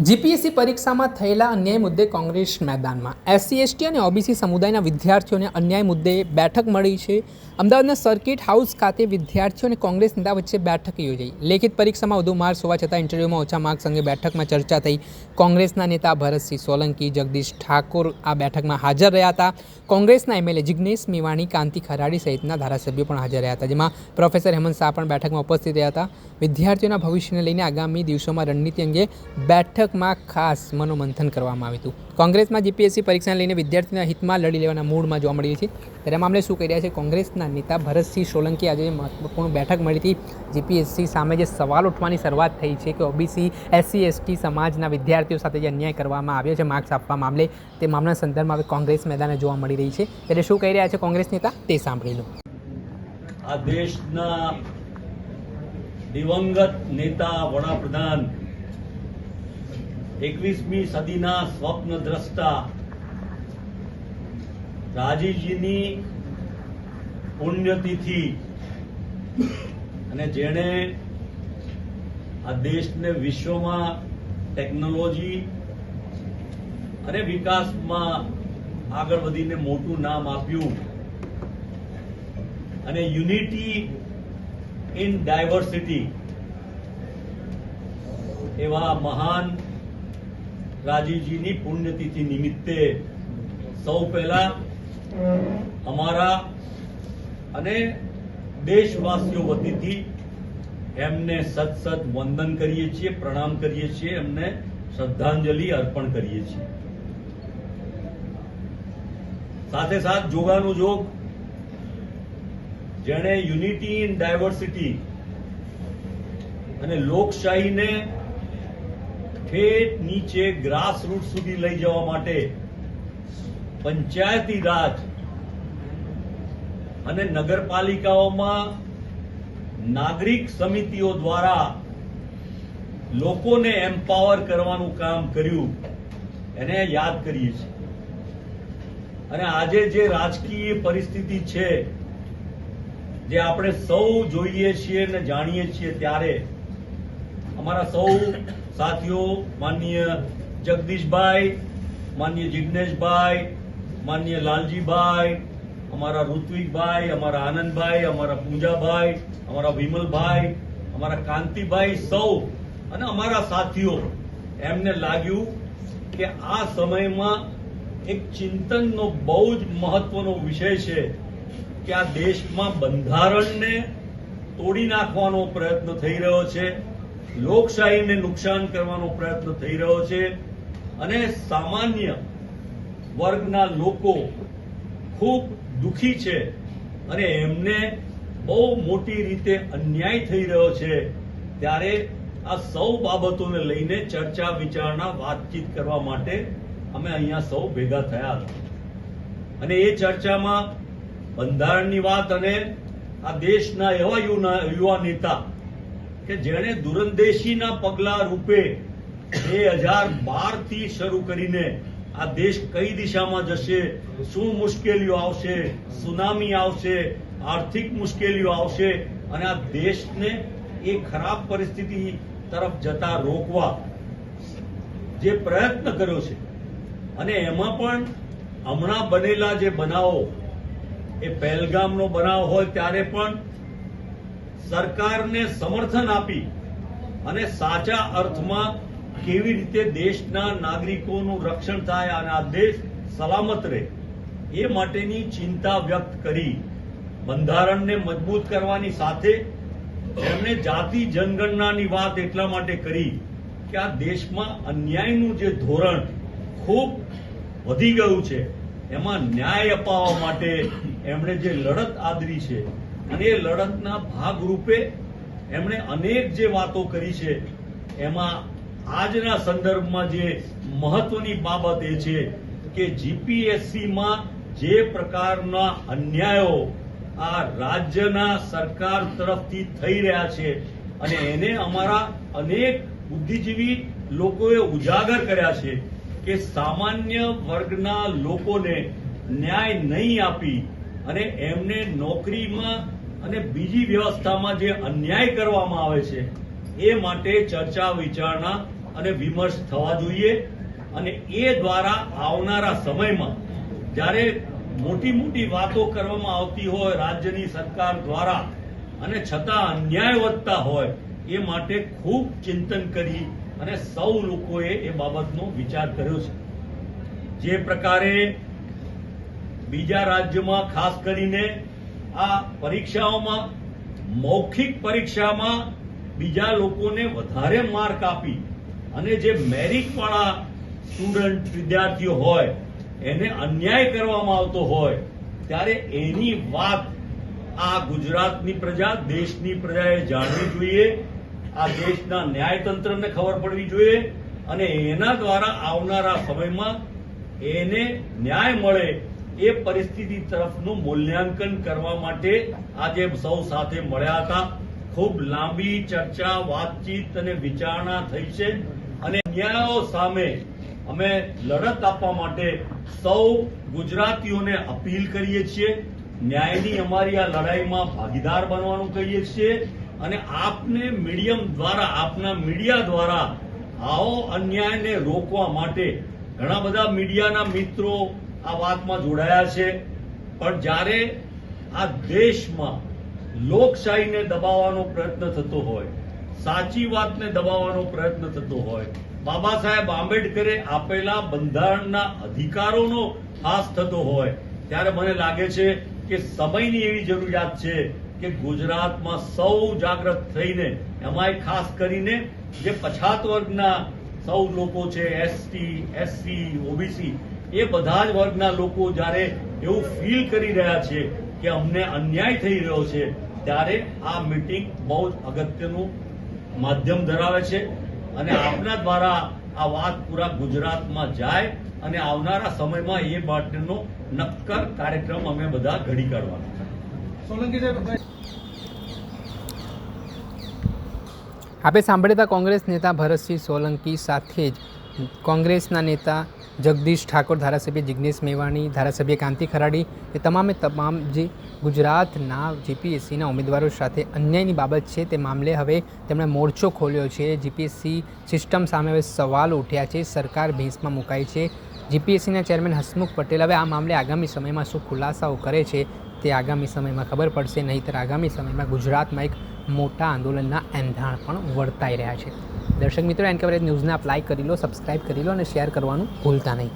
GPSC પરીક્ષામાં થયેલા અન્યાય મુદ્દે કોંગ્રેસ મેદાનમાં એસસી એસટી અને ઓબીસી સમુદાયના વિદ્યાર્થીઓને અન્યાય મુદ્દે બેઠક મળી છે। અમદાવાદના સર્કિટ હાઉસ ખાતે વિદ્યાર્થીઓ અને કોંગ્રેસ નેતા વચ્ચે બેઠક યોજાઈ। લેખિત પરીક્ષામાં વધુ માર્ક્સ હોવા છતાં ઇન્ટરવ્યુમાં ઓછા માર્ક્સ અંગે બેઠકમાં ચર્ચા થઈ। કોંગ્રેસના નેતા ભરતસિંહ સોલંકી, જગદીશ ઠાકોર આ બેઠકમાં હાજર રહ્યા હતા। કોંગ્રેસના એમએલએ જિગ્નેશ મેવાણી, કાંતિ ખરાડી સહિતના ધારાસભ્યો પણ હાજર રહ્યા હતા, જેમાં પ્રોફેસર હેમંત શાહ પણ બેઠકમાં ઉપસ્થિત રહ્યા હતા। વિદ્યાર્થીઓના ભવિષ્યને લઈને આગામી દિવસોમાં રણનીતિ અંગે બેઠકમાં ખાસ મનોમંથન કરવામાં આવ્યું હતું। કોંગ્રેસમાં જીપીએસસી પરીક્ષાને લઈને વિદ્યાર્થીઓના હિતમાં લડી લેવાના મૂડમાં જોવા મળી છે। ત્યારે મામલે શું કહી રહ્યા છે કોંગ્રેસના નેતા ભરતસિંહ સોલંકી? આજે મહત્વપૂર્ણ બેઠક મળી હતી। જીપીએસસી સામે જે સવાલ ઉઠવાની શરૂઆત થઈ છે કે ઓબીસી એસસી એસટી સમાજના વિદ્યાર્થીઓ સાથે જે અન્યાય કરવામાં આવ્યો છે માર્ક્સ આપવા મામલે, તે મામલાના સંદર્ભમાં હવે કોંગ્રેસ મેદાને જોવા મળી રહી છે। ત્યારે શું કહી રહ્યા છે કોંગ્રેસ નેતા તે સાંભળી લો। આ દેશના દિવંગત નેતા, વડાપ્રધાન, 21મી સદીના સ્વપ્નદ્રષ્ટા રાજીવજીની પુણ્યતિથિ અને જેણે આ દેશને વિશ્વમાં ટેકનોલોજી અને વિકાસમાં આગળ વધીને મોટું નામ આપ્યું અને યુનિટી ઇન ડાયવર્સિટી એવા મહાન રાજીવજીની પુણ્યતિથિ નિમિત્તે સૌ પહેલા અમારા અને દેશવાસીઓ વતીથી એમને સત વંદન કરીએ છીએ, પ્રણામ કરીએ છીએ, એમને શ્રદ્ધાંજલિ અર્પણ કરીએ છીએ। સાથે સાથ જોગાનું જોગ, જેણે યુનિટી ઇન ડાયવર્સિટી અને લોકશાહીને ઠેઠ નીચે ગ્રાસરૂટ સુધી લઈ જવા માટે પંચાયતી રાજ અને નગરપાલિકાઓમાં નાગરિક સમિતિઓ દ્વારા લોકોને એમ્પાવર કરવાનું કામ કર્યું, એને યાદ કરીએ છીએ। અને આજે જે રાજકીય પરિસ્થિતિ છે, જે આપણે સૌ જોઈએ છીએ અને જાણીએ છીએ, ત્યારે અમારા સૌ સાથીઓ માનનીય જગદીશભાઈ, માનનીય જિગ્નેશભાઈ, માનનીય લાલજીભાઈ, અમારા ઋત્વિકભાઈ, અમારા આનંદભાઈ, અમારા પૂજાભાઈ, અમારા વિમલભાઈ, અમારા કાંતિભાઈ, સૌ અને અમારા સાથીઓ, એમને લાગ્યું કે આ સમયમાં એક ચિંતનનો બહુ જ મહત્વનો વિષય છે કે આ દેશમાં બંધારણને તોડી નાખવાનો પ્રયત્ન થઈ રહ્યો છે, લોકશાહીને નુકસાન કરવાનો પ્રયત્ન થઈ રહ્યો છે અને સામાન્ય વર્ગના લોકો ખૂબ દુઃખી છે અને એમને બહુ મોટી રીતે અન્યાય થઈ રહ્યો છે। ત્યારે આ સૌ બાબતોને લઈને ચર્ચા વિચારણા, વાતચીત કરવા માટે અમે અહીંયા સૌ ભેગા થયા હતા અને એ ચર્ચામાં બંધારણની વાત અને આ દેશના એવા યુવા નેતા કે જેણે દૂરંદેશીના પગલા રૂપે 2012 થી શરૂ કરીને આ દેશ કઈ દિશામાં જશે, શું મુશ્કેલીઓ આવશે, સુનામી આવશે, આર્થિક મુશ્કેલીઓ આવશે અને આ દેશને એ ખરાબ પરિસ્થિતિ તરફ જતા રોકવા જે પ્રયત્ન કર્યો છે અને એમાં પણ હમણાં બનેલા જે બનાવો, એ પહેલગામનો બનાવ હોય ત્યારે પણ સરકારને સમર્થન આપી અને સાચા અર્થમાં કેવી રીતે દેશના નાગરિકોનું રક્ષણ થાય અને આ દેશ સલામત રહે એ માટેની ચિંતા વ્યક્ત કરી। બંધારણને મજબૂત કરવાની સાથે એમણે જાતિ જનગણનાની વાત એટલા માટે કરી કે આ દેશમાં અન્યાયનું જે ધોરણ ખૂબ વધી ગયું છે, એમાં ન્યાય અપાવવા માટે એમણે જે લડત આદરી છે અને એ લડતના ભાગરૂપે એમણે અનેક જે વાતો કરી છે, એમાં આજના સંદર્ભમાં જે મહત્વની બાબત એ છે કે જીપીએસસીમાં જે પ્રકારના અન્યાયો આ રાજ્યના સરકાર તરફથી થઈ રહ્યા છે અને એને અમારા અનેક બુદ્ધિજીવી લોકોએ ઉજાગર કર્યા છે કે સામાન્ય વર્ગના લોકોને ન્યાય નહીં આપી અને એમને નોકરીમાં અને બીજી વ્યવસ્થામાં જે અન્યાય કરવામાં આવે છે એ માટે ચર્ચા વિચારણા અને વિમર્શ થવા જોઈએ અને એ દ્વારા આવનારા સમયમાં જ્યારે મોટી મોટી વાતો કરવામાં આવતી હોય રાજ્યની સરકાર દ્વારા અને છતાં અન્યાય વધતા હોય એ માટે ખૂબ ચિંતન કરી અને સૌ લોકોએ એ બાબતનો વિચાર કર્યો છે. જે પ્રકારે બીજા રાજ્યમાં ખાસ કરીને આ પરીક્ષાઓમાં મૌખિક પરીક્ષામાં બીજા લોકોને વધારે માર્ક આપી અને જે મેરિટવાળા સ્ટુડન્ટ વિદ્યાર્થીઓ હોય એને અન્યાય કરવામાં આવતો હોય ત્યારે એની વાત આ ગુજરાતની પ્રજા દેશની પ્રજાએ જાણવી જોઈએ. આ દેશના ન્યાયતંત્રને ખબર પડવી જોઈએ અને એના દ્વારા આવનારા સમયમાં એને ન્યાય મળે એ પરિસ્થિતિ તરફનું મૂલ્યાંકન કરવા માટે આજે સૌ સાથે મળ્યા હતા. ખૂબ લાંબી ચર્ચા વાતચીત અને વિચારણા થઈ છે અને અન્યાયો સામે અમે લડત આપવા માટે સૌ ગુજરાતીઓને અપીલ કરીએ છીએ. ન્યાયની અમારી આ લડાઈમાં ભાગીદાર બનવાનું કહીએ છીએ અને આપને મીડિયમ દ્વારા આપના મીડિયા દ્વારા આવો અન્યાયને રોકવા માટે ઘણા બધા મીડિયાના મિત્રો આ વાતમાં જોડાયા છે. પણ જ્યારે આ દેશમાં લોકશાહીને દબાવવાનો પ્રયત્ન થતો હોય, સાચી વાતને દબાવવાનો પ્રયત્ન થતો હોય, બાબા સાહેબ આંબેડકરે આપેલા બંધારણના અધિકારોનો હાસ થતો હોય ત્યારે મને લાગે છે કે સમયની એવી જરૂરિયાત છે કે ગુજરાતમાં સૌ જાગૃત થઈને એમાંય ખાસ કરીને જે પછાત વર્ગના સૌ લોકો છે એસટી, એસસી, ઓબીસી એ બધા જ વર્ગના લોકો જ્યારે એવું ફીલ કરી રહ્યા છે કે અમને અન્યાય થઈ રહ્યો છે ત્યારે આ મીટિંગ બહુ જ અગત્યનું માધ્યમ ધરાવે છે અને આપના દ્વારા આ વાત પૂરા ગુજરાતમાં જાય અને આવનારા સમયમાં એ માટેનો નક્કર કાર્યક્રમ અમે બધા ઘડી કાઢવાના છે. આપે સાંભળ્યા કોંગ્રેસ નેતા ભરતસિંહ સોલંકી સાથે જ કોંગ્રેસના નેતા જગદીશ ઠાકોર, ધારાસભ્ય જિગ્નેશ મેવાણી, ધારાસભ્ય કાંતિ ખરાડી એ તમામે તમામ જે ગુજરાતના જીપીએસસીના ઉમેદવારો સાથે અન્યાયની બાબત છે તે મામલે હવે તેમણે મોરચો ખોલ્યો છે. જીપીએસસી સિસ્ટમ સામે હવે સવાલો ઉઠ્યા છે. સરકાર ભેંસમાં મુકાઈ છે. જીપીએસસીના ચેરમેન હસમુખ પટેલ હવે આ મામલે આગામી સમયમાં શું ખુલાસાઓ કરે છે તે આગામી સમયમાં ખબર પડશે. નહીંતર આગામી સમયમાં ગુજરાતમાં એક મોટા આંદોલનના એંધાણ પણ વર્તાઈ રહ્યા છે. દર્શક મિત્રો, એન કવરેજ ન્યૂઝને આપ લાઈક કરી લો, સબસ્ક્રાઇબ કરી લો અને શેર કરવાનું ભૂલતા નહીં.